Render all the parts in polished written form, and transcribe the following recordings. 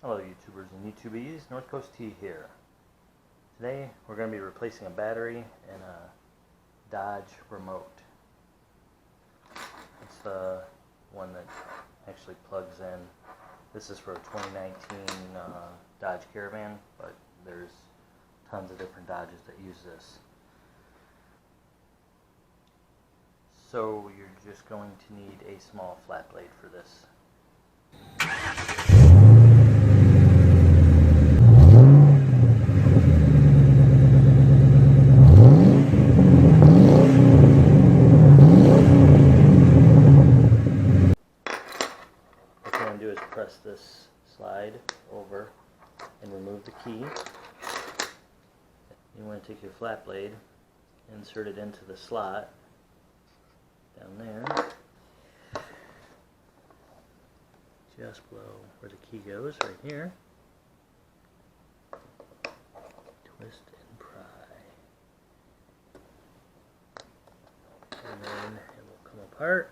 Hello YouTubers and YouTubies, NorthCoastT here. Today we're going to be replacing a battery in a Dodge remote. It's the one that actually plugs in. This is for a 2019 Dodge Caravan, but there's tons of different Dodges that use this. So you're just going to need a small flat blade for this. What you want to do is press this slide over and remove the key. You want to take your flat blade, insert it into the slot down there, just below where the key goes, right here. Twist and pry, and then it will come apart.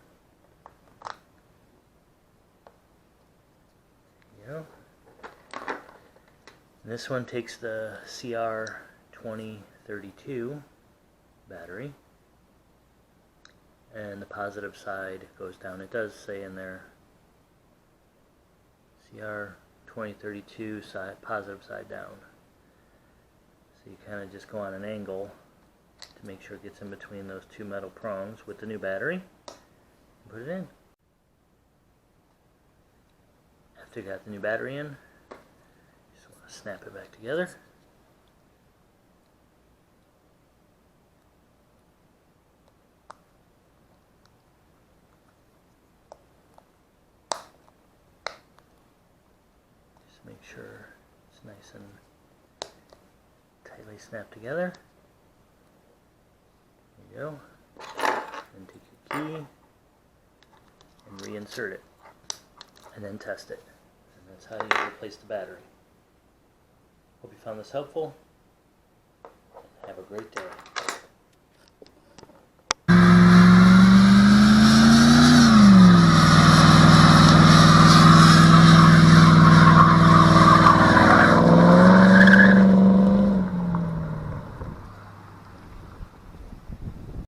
There you go. And this one takes the CR2032 battery, and the positive side goes down. It does say in there CR2032 side, positive side down. So you kind of just go on an angle to make sure it gets in between those two metal prongs with the new battery. Put it in. After you got the new battery in, you just want to snap it back together. Just make sure it's nice and tightly snapped together. There you go. And take your key and reinsert it, and then test it. And that's how you replace the battery. Hope you found this helpful, and have a great day.